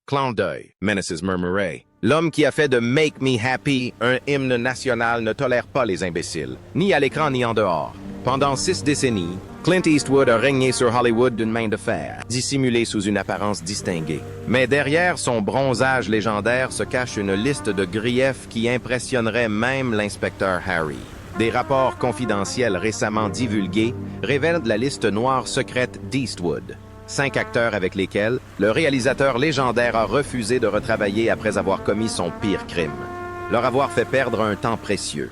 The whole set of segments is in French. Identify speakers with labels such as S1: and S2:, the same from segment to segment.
S1: Clin d'œil, Menaces murmurait. L'homme qui a fait de Make Me Happy un hymne national ne tolère pas les imbéciles, ni à l'écran ni en dehors. Pendant 6 décennies, Clint Eastwood a régné sur Hollywood d'une main de fer, dissimulé sous une apparence distinguée. Mais derrière son bronzage légendaire se cache une liste de griefs qui impressionnerait même l'inspecteur Harry. Des rapports confidentiels récemment divulgués révèlent la liste noire secrète d'Eastwood. 5 acteurs avec lesquels le réalisateur légendaire a refusé de retravailler après avoir commis son pire crime. Leur avoir fait perdre un temps précieux.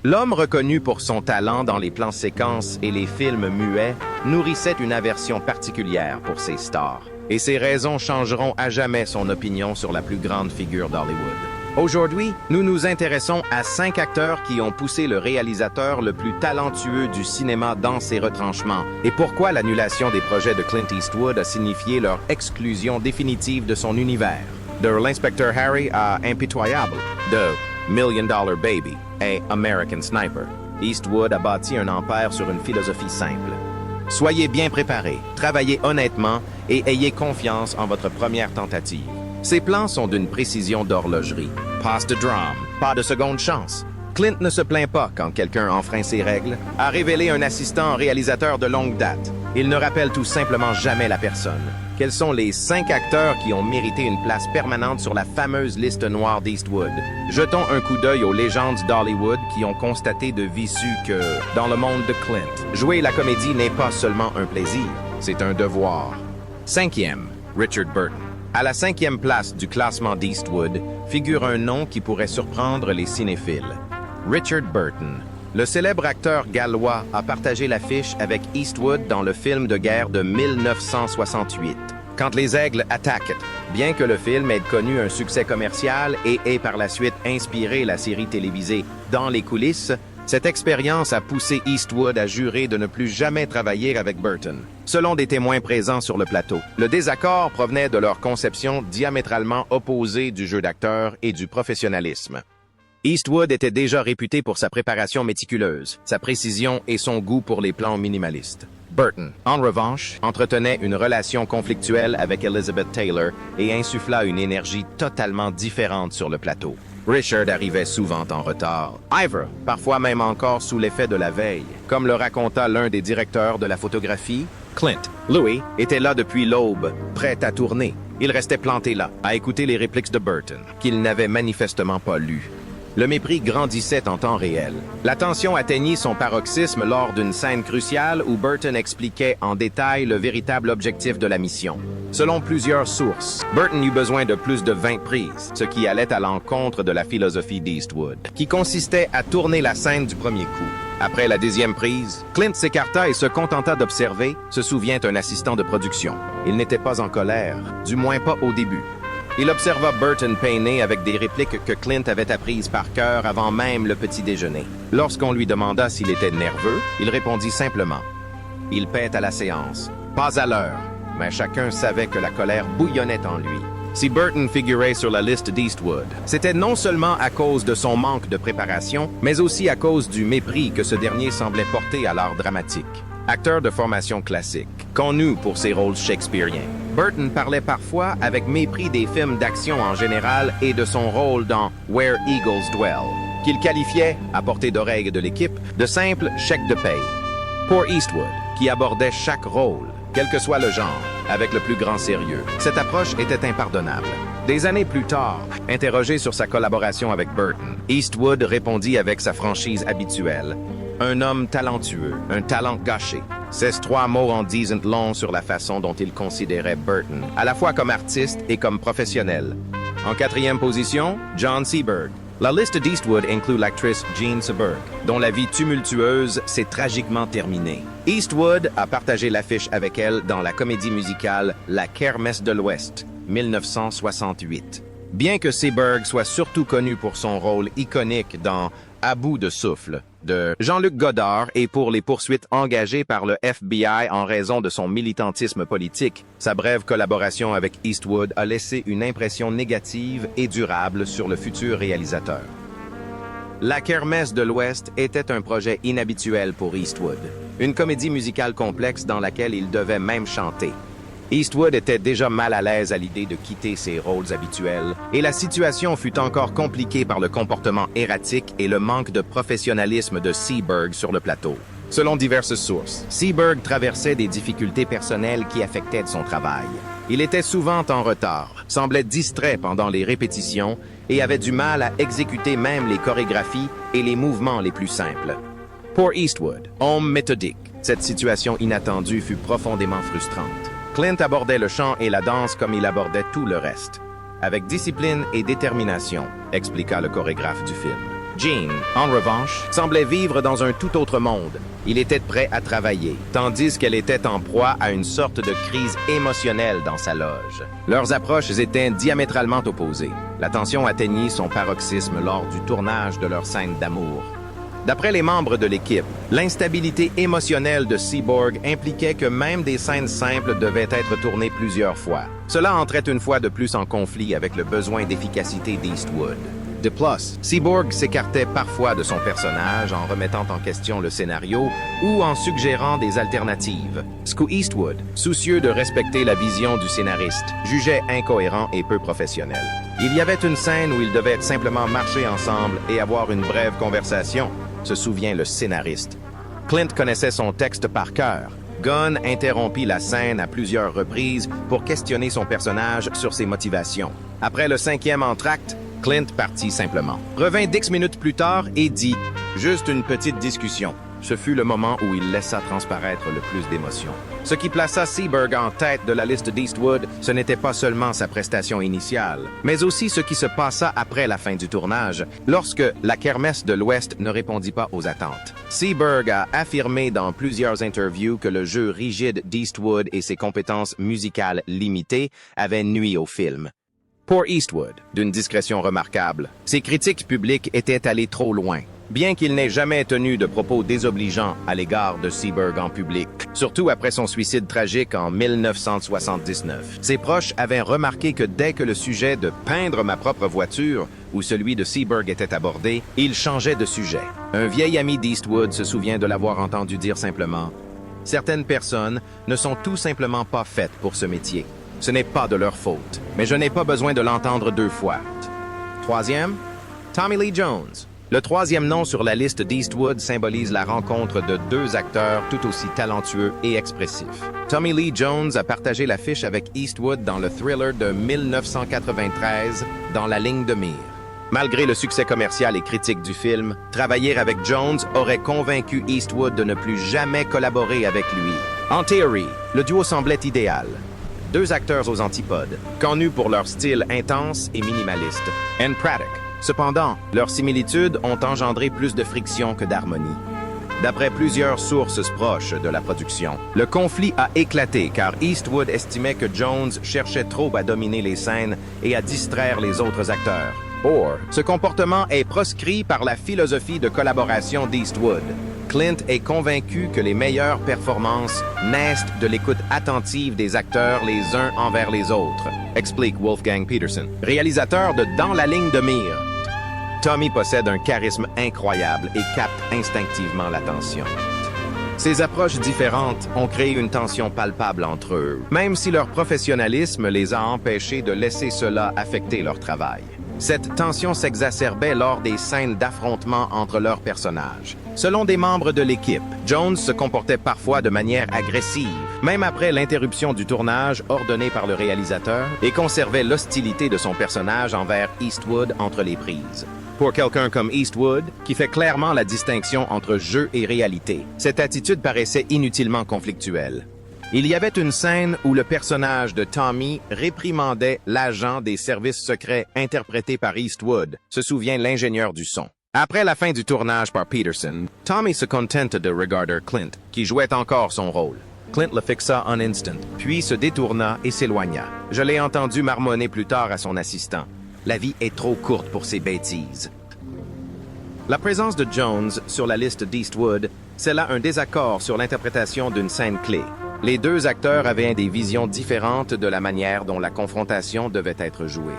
S1: L'homme reconnu pour son talent dans les plans séquences et les films muets nourrissait une aversion particulière pour ses stars. Et ces raisons changeront à jamais son opinion sur la plus grande figure d'Hollywood. Aujourd'hui, nous nous intéressons à 5 acteurs qui ont poussé le réalisateur le plus talentueux du cinéma dans ses retranchements et pourquoi l'annulation des projets de Clint Eastwood a signifié leur exclusion définitive de son univers. De l'inspecteur Harry à Impitoyable, de Million Dollar Baby et American Sniper, Eastwood a bâti un empire sur une philosophie simple. Soyez bien préparés, travaillez honnêtement et ayez confiance en votre première tentative. Ces plans sont d'une précision d'horlogerie. Passe de drame, pas de seconde chance. Clint ne se plaint pas quand quelqu'un enfreint ses règles, a révélé un assistant réalisateur de longue date. Il ne rappelle tout simplement jamais la personne. Quels sont les 5 acteurs qui ont mérité une place permanente sur la fameuse liste noire d'Eastwood? Jetons un coup d'œil aux légendes d'Hollywood qui ont constaté de visu que, dans le monde de Clint, jouer la comédie n'est pas seulement un plaisir, c'est un devoir. 5e, Richard Burton. À la 5e place du classement d'Eastwood figure un nom qui pourrait surprendre les cinéphiles. Richard Burton. Le célèbre acteur gallois a partagé l'affiche avec Eastwood dans le film de guerre de 1968, Quand les aigles attaquent. Bien que le film ait connu un succès commercial et ait par la suite inspiré la série télévisée Dans les coulisses, cette expérience a poussé Eastwood à jurer de ne plus jamais travailler avec Burton. Selon des témoins présents sur le plateau, le désaccord provenait de leur conception diamétralement opposée du jeu d'acteur et du professionnalisme. Eastwood était déjà réputé pour sa préparation méticuleuse, sa précision et son goût pour les plans minimalistes. Burton, en revanche, entretenait une relation conflictuelle avec Elizabeth Taylor et insuffla une énergie totalement différente sur le plateau. Richard arrivait souvent en retard. Ivor, parfois même encore sous l'effet de la veille. Comme le raconta l'un des directeurs de la photographie, Clint, Louis, était là depuis l'aube, prêt à tourner. Il restait planté là, à écouter les répliques de Burton, qu'il n'avait manifestement pas lues. Le mépris grandissait en temps réel. La tension atteignit son paroxysme lors d'une scène cruciale où Burton expliquait en détail le véritable objectif de la mission. Selon plusieurs sources, Burton eut besoin de plus de 20 prises, ce qui allait à l'encontre de la philosophie d'Eastwood, qui consistait à tourner la scène du premier coup. Après la 10e prise, Clint s'écarta et se contenta d'observer, se souvient un assistant de production. Il n'était pas en colère, du moins pas au début. Il observa Burton peiner avec des répliques que Clint avait apprises par cœur avant même le petit déjeuner. Lorsqu'on lui demanda s'il était nerveux, il répondit simplement « Il pète à la séance, pas à l'heure », mais chacun savait que la colère bouillonnait en lui. Si Burton figurait sur la liste d'Eastwood, c'était non seulement à cause de son manque de préparation, mais aussi à cause du mépris que ce dernier semblait porter à l'art dramatique. Acteur de formation classique, connu pour ses rôles shakespeariens, Burton parlait parfois avec mépris des films d'action en général et de son rôle dans Where Eagles Dwell, qu'il qualifiait, à portée d'oreille de l'équipe, de simple chèque de paye. Pour Eastwood, qui abordait chaque rôle, quel que soit le genre, avec le plus grand sérieux, cette approche était impardonnable. Des années plus tard, interrogé sur sa collaboration avec Burton, Eastwood répondit avec sa franchise habituelle. Un homme talentueux, un talent gâché. Ces 3 mots en disent long sur la façon dont il considérait Burton, à la fois comme artiste et comme professionnel. En 4e position, John Seberg. La liste d'Eastwood inclut l'actrice Jean Seberg, dont la vie tumultueuse s'est tragiquement terminée. Eastwood a partagé l'affiche avec elle dans la comédie musicale La Kermesse de l'Ouest, 1968. Bien que Seberg soit surtout connu pour son rôle iconique dans À bout de souffle de Jean-Luc Godard et pour les poursuites engagées par le FBI en raison de son militantisme politique, sa brève collaboration avec Eastwood a laissé une impression négative et durable sur le futur réalisateur. La Kermesse de l'Ouest était un projet inhabituel pour Eastwood, une comédie musicale complexe dans laquelle il devait même chanter. Eastwood était déjà mal à l'aise à l'idée de quitter ses rôles habituels, et la situation fut encore compliquée par le comportement erratique et le manque de professionnalisme de Seberg sur le plateau. Selon diverses sources, Seberg traversait des difficultés personnelles qui affectaient son travail. Il était souvent en retard, semblait distrait pendant les répétitions et avait du mal à exécuter même les chorégraphies et les mouvements les plus simples. Pour Eastwood, homme méthodique, cette situation inattendue fut profondément frustrante. Clint abordait le chant et la danse comme il abordait tout le reste, avec discipline et détermination, expliqua le chorégraphe du film. Gene, en revanche, semblait vivre dans un tout autre monde. Il était prêt à travailler, tandis qu'elle était en proie à une sorte de crise émotionnelle dans sa loge. Leurs approches étaient diamétralement opposées. La tension atteignit son paroxysme lors du tournage de leur scène d'amour. D'après les membres de l'équipe, l'instabilité émotionnelle de Seberg impliquait que même des scènes simples devaient être tournées plusieurs fois. Cela entrait une fois de plus en conflit avec le besoin d'efficacité d'Eastwood. De plus, Seberg s'écartait parfois de son personnage en remettant en question le scénario ou en suggérant des alternatives, ce que Eastwood, soucieux de respecter la vision du scénariste, jugeait incohérent et peu professionnel. Il y avait une scène où ils devaient simplement marcher ensemble et avoir une brève conversation, se souvient le scénariste. Clint connaissait son texte par cœur. Gunn interrompit la scène à plusieurs reprises pour questionner son personnage sur ses motivations. Après le 5e entracte, Clint partit simplement. Revint 10 minutes plus tard et dit « Juste une petite discussion ». Ce fut le moment où il laissa transparaître le plus d'émotion. Ce qui plaça Seberg en tête de la liste d'Eastwood, ce n'était pas seulement sa prestation initiale, mais aussi ce qui se passa après la fin du tournage, lorsque la Kermesse de l'Ouest ne répondit pas aux attentes. Seberg a affirmé dans plusieurs interviews que le jeu rigide d'Eastwood et ses compétences musicales limitées avaient nui au film. Pour Eastwood, d'une discrétion remarquable, ses critiques publiques étaient allées trop loin, bien qu'il n'ait jamais tenu de propos désobligeants à l'égard de Seberg en public, surtout après son suicide tragique en 1979. Ses proches avaient remarqué que dès que le sujet de « peindre ma propre voiture » ou celui de Seberg était abordé, il changeait de sujet. Un vieil ami d'Eastwood se souvient de l'avoir entendu dire simplement « Certaines personnes ne sont tout simplement pas faites pour ce métier. Ce n'est pas de leur faute, mais je n'ai pas besoin de l'entendre 2 fois. » Troisième, Tommy Lee Jones. Le 3e nom sur la liste d'Eastwood symbolise la rencontre de 2 acteurs tout aussi talentueux et expressifs. Tommy Lee Jones a partagé l'affiche avec Eastwood dans le thriller de 1993, Dans la ligne de mire. Malgré le succès commercial et critique du film, travailler avec Jones aurait convaincu Eastwood de ne plus jamais collaborer avec lui. En théorie, le duo semblait idéal. 2 acteurs aux antipodes, connus pour leur style intense et minimaliste, and pratique. Cependant, leurs similitudes ont engendré plus de friction que d'harmonie. D'après plusieurs sources proches de la production, le conflit a éclaté car Eastwood estimait que Jones cherchait trop à dominer les scènes et à distraire les autres acteurs. Or, ce comportement est proscrit par la philosophie de collaboration d'Eastwood. Clint est convaincu que les meilleures performances naissent de l'écoute attentive des acteurs les uns envers les autres, explique Wolfgang Peterson, réalisateur de Dans la ligne de mire. Tommy possède un charisme incroyable et capte instinctivement l'attention. Ces approches différentes ont créé une tension palpable entre eux, même si leur professionnalisme les a empêchés de laisser cela affecter leur travail. Cette tension s'exacerbait lors des scènes d'affrontement entre leurs personnages. Selon des membres de l'équipe, Jones se comportait parfois de manière agressive, même après l'interruption du tournage ordonnée par le réalisateur, et conservait l'hostilité de son personnage envers Eastwood entre les prises. Pour quelqu'un comme Eastwood, qui fait clairement la distinction entre jeu et réalité, cette attitude paraissait inutilement conflictuelle. Il y avait une scène où le personnage de Tommy réprimandait l'agent des services secrets interprété par Eastwood, se souvient l'ingénieur du son. Après la fin du tournage par Peterson, Tommy se contente de regarder Clint, qui jouait encore son rôle. Clint le fixa un instant, puis se détourna et s'éloigna. Je l'ai entendu marmonner plus tard à son assistant. La vie est trop courte pour ces bêtises. La présence de Jones sur la liste d'Eastwood, c'est là un désaccord sur l'interprétation d'une scène clé. Les 2 acteurs avaient des visions différentes de la manière dont la confrontation devait être jouée.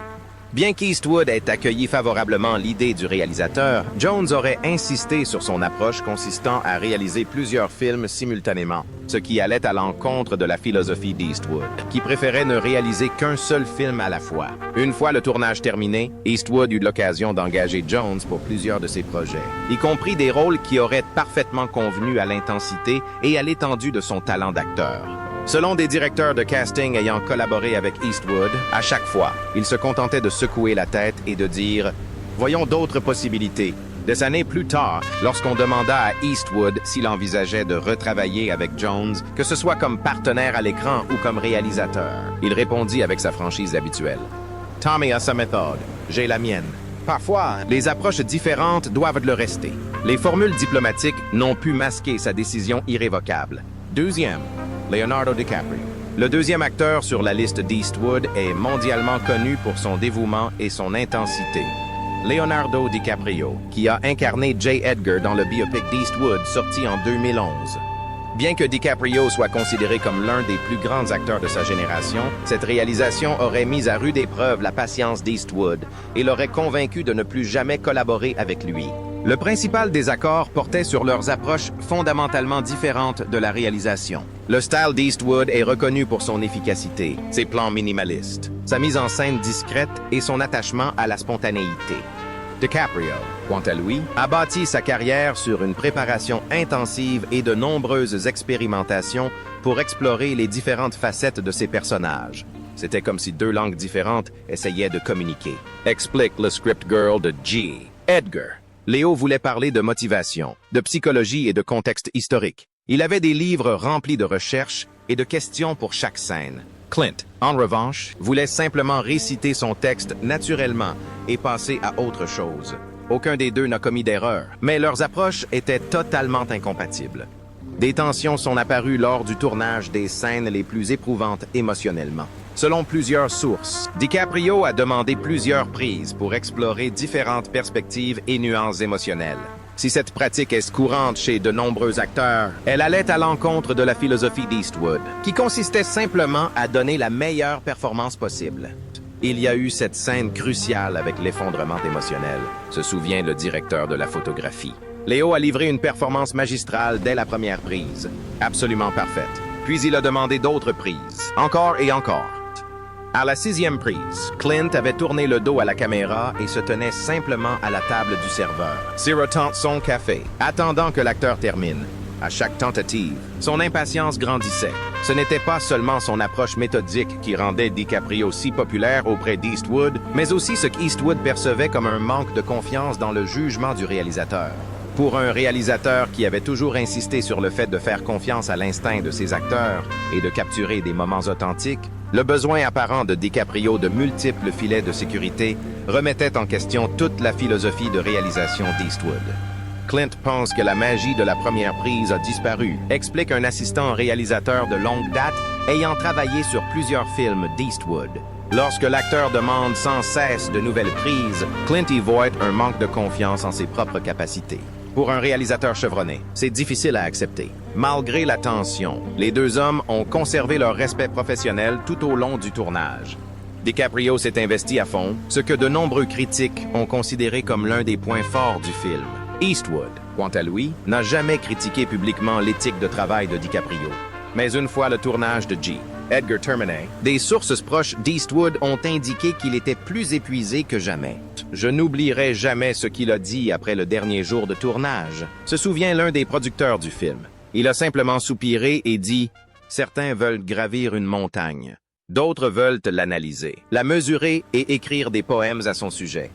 S1: Bien qu'Eastwood ait accueilli favorablement l'idée du réalisateur, Jones aurait insisté sur son approche consistant à réaliser plusieurs films simultanément, ce qui allait à l'encontre de la philosophie d'Eastwood, qui préférait ne réaliser qu'un seul film à la fois. Une fois le tournage terminé, Eastwood eut l'occasion d'engager Jones pour plusieurs de ses projets, y compris des rôles qui auraient parfaitement convenu à l'intensité et à l'étendue de son talent d'acteur. Selon des directeurs de casting ayant collaboré avec Eastwood, à chaque fois, il se contentait de secouer la tête et de dire « Voyons d'autres possibilités ». Des années plus tard, lorsqu'on demanda à Eastwood s'il envisageait de retravailler avec Jones, que ce soit comme partenaire à l'écran ou comme réalisateur, il répondit avec sa franchise habituelle « Tommy a sa méthode, j'ai la mienne ». Parfois, les approches différentes doivent le rester. Les formules diplomatiques n'ont pu masquer sa décision irrévocable. Deuxième, Leonardo DiCaprio. Le deuxième acteur sur la liste d'Eastwood est mondialement connu pour son dévouement et son intensité. Leonardo DiCaprio, qui a incarné J. Edgar dans le biopic d'Eastwood sorti en 2011. Bien que DiCaprio soit considéré comme l'un des plus grands acteurs de sa génération, cette réalisation aurait mis à rude épreuve la patience d'Eastwood et l'aurait convaincu de ne plus jamais collaborer avec lui. Le principal désaccord portait sur leurs approches fondamentalement différentes de la réalisation. Le style d'Eastwood est reconnu pour son efficacité, ses plans minimalistes, sa mise en scène discrète et son attachement à la spontanéité. DiCaprio, quant à lui, a bâti sa carrière sur une préparation intensive et de nombreuses expérimentations pour explorer les différentes facettes de ses personnages. C'était comme si deux langues différentes essayaient de communiquer. Explique le script girl de J. Edgar. Léo voulait parler de motivation, de psychologie et de contexte historique. Il avait des livres remplis de recherches et de questions pour chaque scène. Clint, en revanche, voulait simplement réciter son texte naturellement et passer à autre chose. Aucun des deux n'a commis d'erreur, mais leurs approches étaient totalement incompatibles. Des tensions sont apparues lors du tournage des scènes les plus éprouvantes émotionnellement. Selon plusieurs sources, DiCaprio a demandé plusieurs prises pour explorer différentes perspectives et nuances émotionnelles. Si cette pratique est courante chez de nombreux acteurs, elle allait à l'encontre de la philosophie d'Eastwood, qui consistait simplement à donner la meilleure performance possible. Il y a eu cette scène cruciale avec l'effondrement émotionnel, se souvient le directeur de la photographie. Léo a livré une performance magistrale dès la première prise, absolument parfaite. Puis il a demandé d'autres prises, encore et encore. À la 6e prise, Clint avait tourné le dos à la caméra et se tenait simplement à la table du serveur, sirotant son café, attendant que l'acteur termine. À chaque tentative, son impatience grandissait. Ce n'était pas seulement son approche méthodique qui rendait DiCaprio si populaire auprès d'Eastwood, mais aussi ce qu'Eastwood percevait comme un manque de confiance dans le jugement du réalisateur. Pour un réalisateur qui avait toujours insisté sur le fait de faire confiance à l'instinct de ses acteurs et de capturer des moments authentiques, le besoin apparent de DiCaprio de multiples filets de sécurité remettait en question toute la philosophie de réalisation d'Eastwood. Clint pense que la magie de la première prise a disparu, explique un assistant réalisateur de longue date ayant travaillé sur plusieurs films d'Eastwood. Lorsque l'acteur demande sans cesse de nouvelles prises, Clint y voit un manque de confiance en ses propres capacités. Pour un réalisateur chevronné, c'est difficile à accepter. Malgré la tension, les deux hommes ont conservé leur respect professionnel tout au long du tournage. DiCaprio s'est investi à fond, ce que de nombreux critiques ont considéré comme l'un des points forts du film. Eastwood, quant à lui, n'a jamais critiqué publiquement l'éthique de travail de DiCaprio. Mais une fois le tournage de J. Edgar terminé, des sources proches d'Eastwood ont indiqué qu'il était plus épuisé que jamais. Je n'oublierai jamais ce qu'il a dit après le dernier jour de tournage, se souvient l'un des producteurs du film. Il a simplement soupiré et dit « Certains veulent gravir une montagne, d'autres veulent l'analyser, la mesurer et écrire des poèmes à son sujet.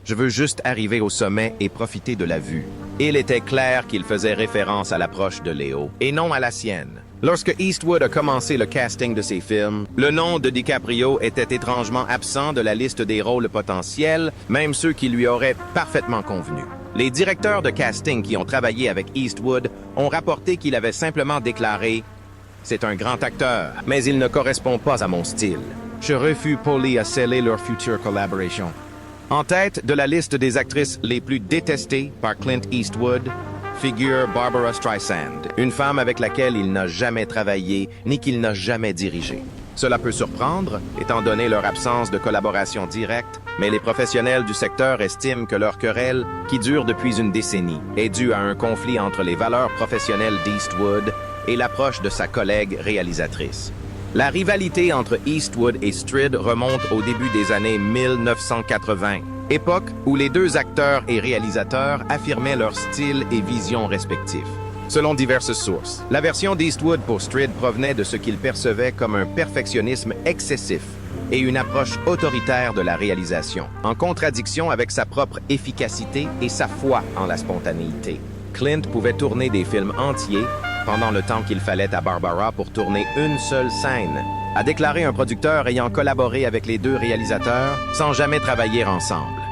S1: Je veux juste arriver au sommet et profiter de la vue. » Il était clair qu'il faisait référence à l'approche de Léo, et non à la sienne. Lorsque Eastwood a commencé le casting de ses films, le nom de DiCaprio était étrangement absent de la liste des rôles potentiels, même ceux qui lui auraient parfaitement convenu. Les directeurs de casting qui ont travaillé avec Eastwood ont rapporté qu'il avait simplement déclaré « C'est un grand acteur, mais il ne correspond pas à mon style. Je refuse poli à sceller leur future collaboration. » En tête de la liste des actrices les plus détestées par Clint Eastwood figure Barbara Streisand, une femme avec laquelle il n'a jamais travaillé ni qu'il n'a jamais dirigé. Cela peut surprendre, étant donné leur absence de collaboration directe, mais les professionnels du secteur estiment que leur querelle, qui dure depuis une décennie, est due à un conflit entre les valeurs professionnelles d'Eastwood et l'approche de sa collègue réalisatrice. La rivalité entre Eastwood et Stryd remonte au début des années 1980, époque où les deux acteurs et réalisateurs affirmaient leur style et vision respectifs. Selon diverses sources, la version d'Eastwood pour Stryd provenait de ce qu'il percevait comme un perfectionnisme excessif et une approche autoritaire de la réalisation, en contradiction avec sa propre efficacité et sa foi en la spontanéité. Clint pouvait tourner des films entiers pendant le temps qu'il fallait à Barbara pour tourner une seule scène, a déclaré un producteur ayant collaboré avec les deux réalisateurs sans jamais travailler ensemble.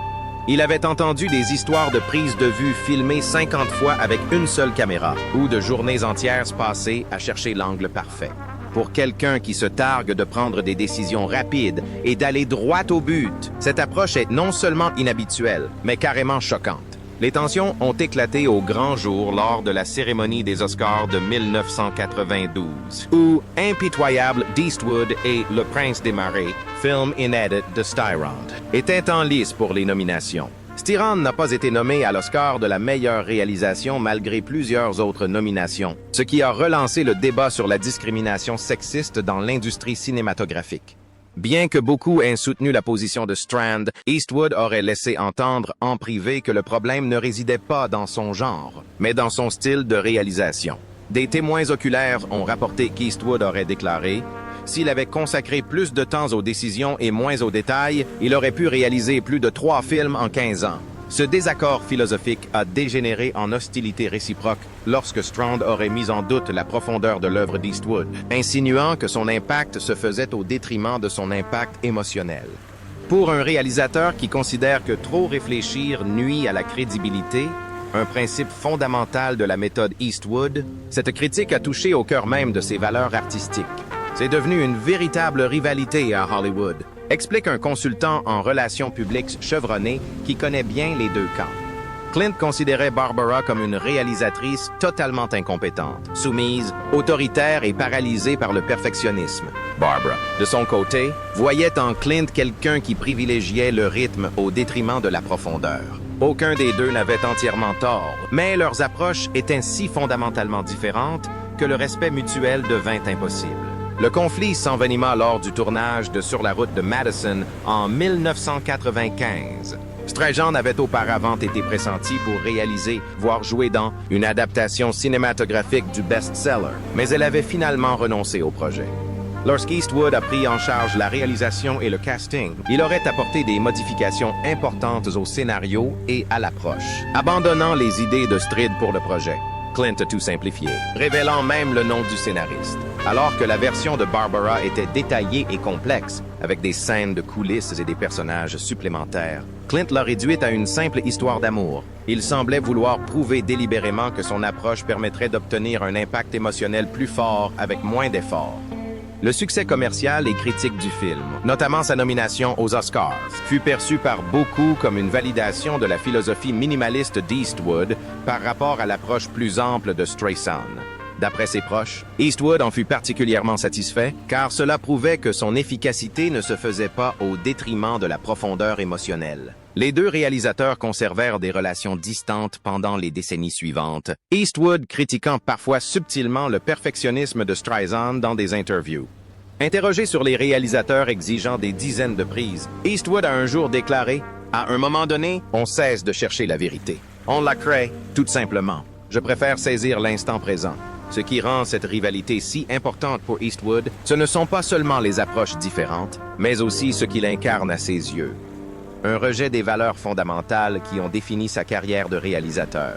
S1: Il avait entendu des histoires de prises de vue filmées 50 fois avec une seule caméra ou de journées entières passées à chercher l'angle parfait. Pour quelqu'un qui se targue de prendre des décisions rapides et d'aller droit au but, cette approche est non seulement inhabituelle, mais carrément choquante. Les tensions ont éclaté au grand jour lors de la cérémonie des Oscars de 1992, où Impitoyable d'Eastwood et Le Prince des Marais, film inédit de Styrand, étaient en lice pour les nominations. Styrand n'a pas été nommé à l'Oscar de la meilleure réalisation malgré plusieurs autres nominations, ce qui a relancé le débat sur la discrimination sexiste dans l'industrie cinématographique. Bien que beaucoup aient soutenu la position de Strand, Eastwood aurait laissé entendre en privé que le problème ne résidait pas dans son genre, mais dans son style de réalisation. Des témoins oculaires ont rapporté qu'Eastwood aurait déclaré « S'il avait consacré plus de temps aux décisions et moins aux détails, il aurait pu réaliser plus de 3 films en 15 ans. » Ce désaccord philosophique a dégénéré en hostilité réciproque lorsque Strand aurait mis en doute la profondeur de l'œuvre d'Eastwood, insinuant que son impact se faisait au détriment de son impact émotionnel. Pour un réalisateur qui considère que trop réfléchir nuit à la crédibilité, un principe fondamental de la méthode Eastwood, cette critique a touché au cœur même de ses valeurs artistiques. C'est devenu une véritable rivalité à Hollywood, explique un consultant en relations publiques chevronné qui connaît bien les deux camps. Clint considérait Barbara comme une réalisatrice totalement incompétente, soumise, autoritaire et paralysée par le perfectionnisme. Barbara, de son côté, voyait en Clint quelqu'un qui privilégiait le rythme au détriment de la profondeur. Aucun des deux n'avait entièrement tort, mais leurs approches étaient si fondamentalement différentes que le respect mutuel devint impossible. Le conflit s'envenima lors du tournage de Sur la route de Madison en 1995. Strayhorn avait auparavant été pressenti pour réaliser, voire jouer dans, une adaptation cinématographique du best-seller, mais elle avait finalement renoncé au projet. Lorsqu'Eastwood a pris en charge la réalisation et le casting, il aurait apporté des modifications importantes au scénario et à l'approche, abandonnant les idées de Stryd pour le projet. Clint a tout simplifié, révélant même le nom du scénariste. Alors que la version de Barbara était détaillée et complexe, avec des scènes de coulisses et des personnages supplémentaires, Clint l'a réduite à une simple histoire d'amour. Il semblait vouloir prouver délibérément que son approche permettrait d'obtenir un impact émotionnel plus fort avec moins d'efforts. Le succès commercial et critique du film, notamment sa nomination aux Oscars, fut perçu par beaucoup comme une validation de la philosophie minimaliste d'Eastwood par rapport à l'approche plus ample de Streisand. D'après ses proches, Eastwood en fut particulièrement satisfait car cela prouvait que son efficacité ne se faisait pas au détriment de la profondeur émotionnelle. Les deux réalisateurs conservèrent des relations distantes pendant les décennies suivantes, Eastwood critiquant parfois subtilement le perfectionnisme de Streisand dans des interviews. Interrogé sur les réalisateurs exigeant des dizaines de prises, Eastwood a un jour déclaré « À un moment donné, on cesse de chercher la vérité. On la crée, tout simplement. Je préfère saisir l'instant présent. » Ce qui rend cette rivalité si importante pour Eastwood, ce ne sont pas seulement les approches différentes, mais aussi ce qu'il incarne à ses yeux. Un rejet des valeurs fondamentales qui ont défini sa carrière de réalisateur.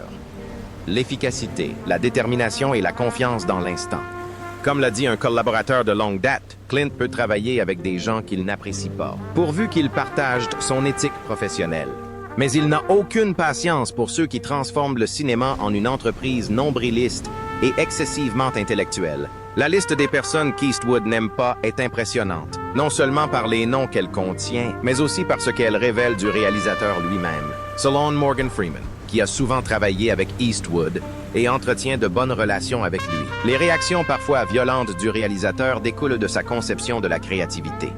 S1: L'efficacité, la détermination et la confiance dans l'instant. Comme l'a dit un collaborateur de longue date, Clint peut travailler avec des gens qu'il n'apprécie pas, pourvu qu'il partage son éthique professionnelle. Mais il n'a aucune patience pour ceux qui transforment le cinéma en une entreprise nombriliste et excessivement intellectuelle. La liste des personnes qu'Eastwood n'aime pas est impressionnante, non seulement par les noms qu'elle contient, mais aussi par ce qu'elle révèle du réalisateur lui-même. Selon Morgan Freeman, qui a souvent travaillé avec Eastwood et entretient de bonnes relations avec lui. Les réactions parfois violentes du réalisateur découlent de sa conception de la créativité.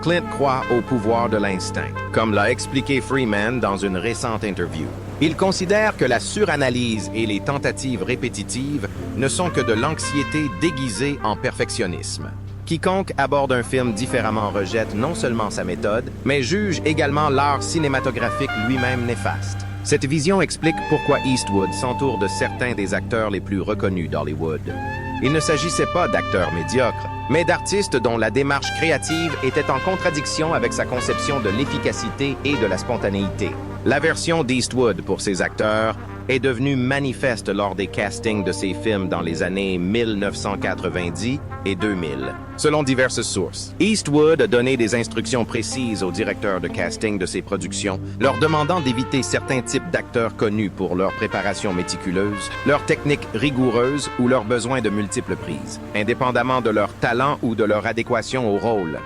S1: Clint croit au pouvoir de l'instinct, comme l'a expliqué Freeman dans une récente interview. Il considère que la suranalyse et les tentatives répétitives ne sont que de l'anxiété déguisée en perfectionnisme. Quiconque aborde un film différemment rejette non seulement sa méthode, mais juge également l'art cinématographique lui-même néfaste. Cette vision explique pourquoi Eastwood s'entoure de certains des acteurs les plus reconnus d'Hollywood. Il ne s'agissait pas d'acteurs médiocres, mais d'artistes dont la démarche créative était en contradiction avec sa conception de l'efficacité et de la spontanéité. L'aversion d'Eastwood pour ses acteurs est devenue manifeste lors des castings de ses films dans les années 1990 et 2000. Selon diverses sources, Eastwood a donné des instructions précises aux directeurs de casting de ses productions, leur demandant d'éviter certains types d'acteurs connus pour leur préparation méticuleuse, leur technique rigoureuse ou leur besoin de multiples prises, indépendamment de leur talent ou de leur adéquation au rôle.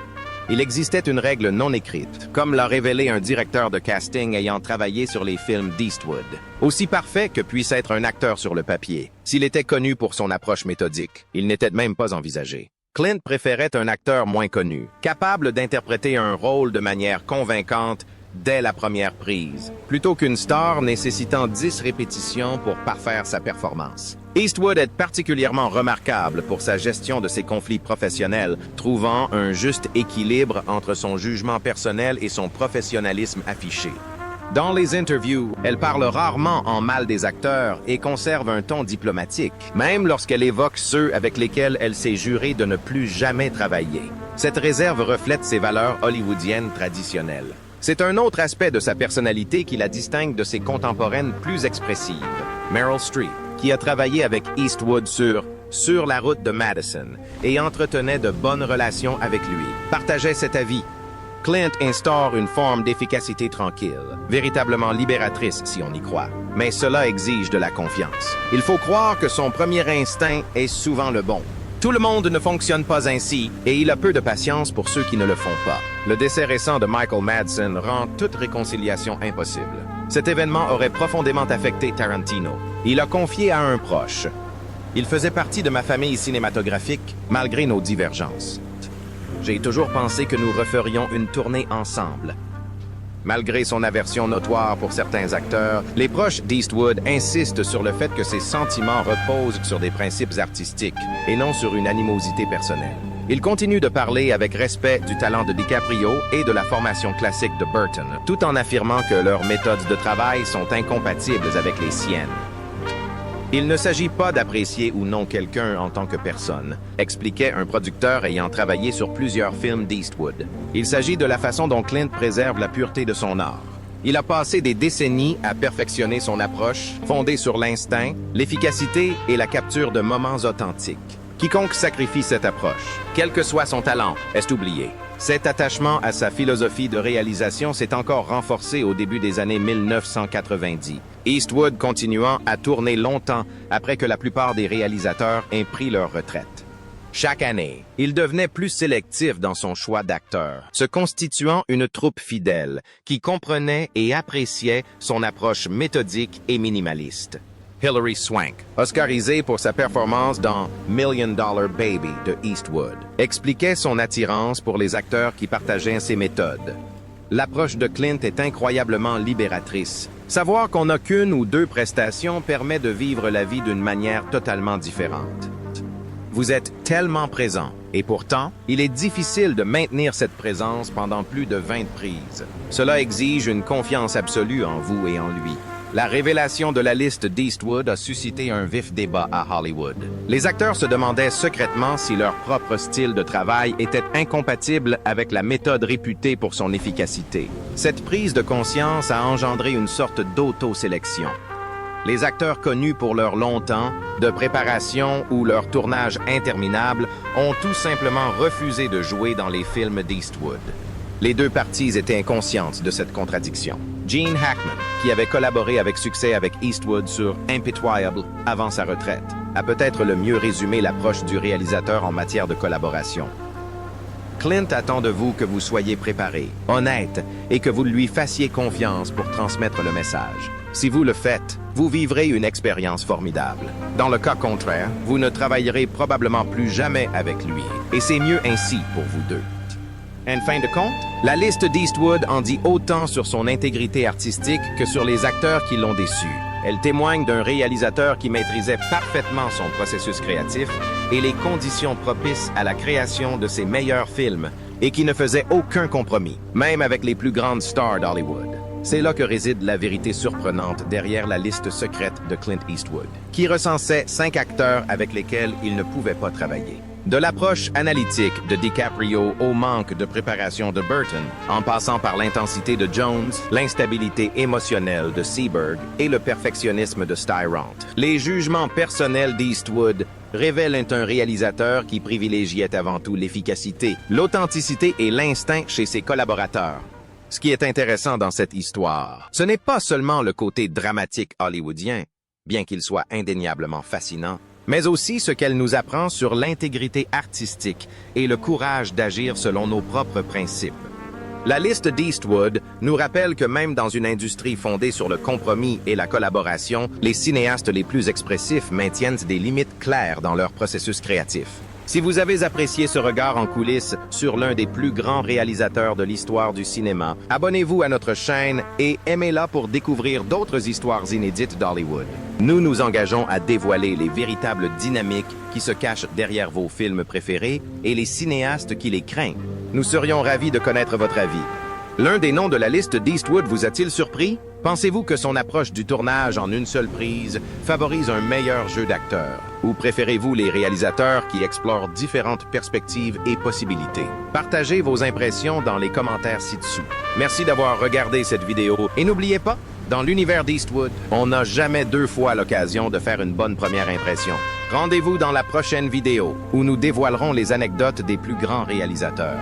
S1: Il existait une règle non écrite, comme l'a révélé un directeur de casting ayant travaillé sur les films d'Eastwood. Aussi parfait que puisse être un acteur sur le papier, s'il était connu pour son approche méthodique, il n'était même pas envisagé. Clint préférait un acteur moins connu, capable d'interpréter un rôle de manière convaincante dès la première prise, plutôt qu'une star nécessitant 10 répétitions pour parfaire sa performance. Eastwood est particulièrement remarquable pour sa gestion de ses conflits professionnels, trouvant un juste équilibre entre son jugement personnel et son professionnalisme affiché. Dans les interviews, elle parle rarement en mal des acteurs et conserve un ton diplomatique, même lorsqu'elle évoque ceux avec lesquels elle s'est jurée de ne plus jamais travailler. Cette réserve reflète ses valeurs hollywoodiennes traditionnelles. C'est un autre aspect de sa personnalité qui la distingue de ses contemporaines plus expressives. Meryl Streep, qui a travaillé avec Eastwood sur la route de Madison et entretenait de bonnes relations avec lui, partageait cet avis. Clint instaure une forme d'efficacité tranquille, véritablement libératrice si on y croit. Mais cela exige de la confiance. Il faut croire que son premier instinct est souvent le bon. Tout le monde ne fonctionne pas ainsi, et il a peu de patience pour ceux qui ne le font pas. Le décès récent de Michael Madsen rend toute réconciliation impossible. Cet événement aurait profondément affecté Tarantino. Il a confié à un proche. Il faisait partie de ma famille cinématographique, malgré nos divergences. J'ai toujours pensé que nous referions une tournée ensemble. Malgré son aversion notoire pour certains acteurs, les proches d'Eastwood insistent sur le fait que ses sentiments reposent sur des principes artistiques et non sur une animosité personnelle. Ils continuent de parler avec respect du talent de DiCaprio et de la formation classique de Burton, tout en affirmant que leurs méthodes de travail sont incompatibles avec les siennes. Il ne s'agit pas d'apprécier ou non quelqu'un en tant que personne, expliquait un producteur ayant travaillé sur plusieurs films d'Eastwood. Il s'agit de la façon dont Clint préserve la pureté de son art. Il a passé des décennies à perfectionner son approche, fondée sur l'instinct, l'efficacité et la capture de moments authentiques. Quiconque sacrifie cette approche, quel que soit son talent, est oublié. Cet attachement à sa philosophie de réalisation s'est encore renforcé au début des années 1990, Eastwood continuant à tourner longtemps après que la plupart des réalisateurs aient pris leur retraite. Chaque année, il devenait plus sélectif dans son choix d'acteurs, se constituant une troupe fidèle qui comprenait et appréciait son approche méthodique et minimaliste. Hilary Swank, oscarisée pour sa performance dans Million Dollar Baby de Eastwood, expliquait son attirance pour les acteurs qui partageaient ses méthodes. L'approche de Clint est incroyablement libératrice. Savoir qu'on n'a qu'une ou deux prestations permet de vivre la vie d'une manière totalement différente. Vous êtes tellement présent, et pourtant, il est difficile de maintenir cette présence pendant plus de 20 prises. Cela exige une confiance absolue en vous et en lui. La révélation de la liste d'Eastwood a suscité un vif débat à Hollywood. Les acteurs se demandaient secrètement si leur propre style de travail était incompatible avec la méthode réputée pour son efficacité. Cette prise de conscience a engendré une sorte d'auto-sélection. Les acteurs connus pour leur long temps de préparation ou leur tournage interminable ont tout simplement refusé de jouer dans les films d'Eastwood. Les deux parties étaient inconscientes de cette contradiction. Gene Hackman, qui avait collaboré avec succès avec Eastwood sur Impitoyable avant sa retraite, a peut-être le mieux résumé l'approche du réalisateur en matière de collaboration. Clint attend de vous que vous soyez préparé, honnête et que vous lui fassiez confiance pour transmettre le message. Si vous le faites, vous vivrez une expérience formidable. Dans le cas contraire, vous ne travaillerez probablement plus jamais avec lui, et c'est mieux ainsi pour vous deux. En fin de compte, la liste d'Eastwood en dit autant sur son intégrité artistique que sur les acteurs qui l'ont déçu. Elle témoigne d'un réalisateur qui maîtrisait parfaitement son processus créatif et les conditions propices à la création de ses meilleurs films et qui ne faisait aucun compromis, même avec les plus grandes stars d'Hollywood. C'est là que réside la vérité surprenante derrière la liste secrète de Clint Eastwood, qui recensait 5 acteurs avec lesquels il ne pouvait pas travailler. De l'approche analytique de DiCaprio au manque de préparation de Burton, en passant par l'intensité de Jones, l'instabilité émotionnelle de Seberg et le perfectionnisme de Styrant. Les jugements personnels d'Eastwood révèlent un réalisateur qui privilégiait avant tout l'efficacité, l'authenticité et l'instinct chez ses collaborateurs. Ce qui est intéressant dans cette histoire, ce n'est pas seulement le côté dramatique hollywoodien, bien qu'il soit indéniablement fascinant, mais aussi ce qu'elle nous apprend sur l'intégrité artistique et le courage d'agir selon nos propres principes. La liste d'Eastwood nous rappelle que même dans une industrie fondée sur le compromis et la collaboration, les cinéastes les plus expressifs maintiennent des limites claires dans leur processus créatif. Si vous avez apprécié ce regard en coulisses sur l'un des plus grands réalisateurs de l'histoire du cinéma, abonnez-vous à notre chaîne et aimez-la pour découvrir d'autres histoires inédites d'Hollywood. Nous nous engageons à dévoiler les véritables dynamiques qui se cachent derrière vos films préférés et les cinéastes qui les craignent. Nous serions ravis de connaître votre avis. L'un des noms de la liste d'Eastwood vous a-t-il surpris? Pensez-vous que son approche du tournage en une seule prise favorise un meilleur jeu d'acteurs? Ou préférez-vous les réalisateurs qui explorent différentes perspectives et possibilités? Partagez vos impressions dans les commentaires ci-dessous. Merci d'avoir regardé cette vidéo et n'oubliez pas, dans l'univers d'Eastwood, on n'a jamais 2 fois l'occasion de faire une bonne première impression. Rendez-vous dans la prochaine vidéo où nous dévoilerons les anecdotes des plus grands réalisateurs.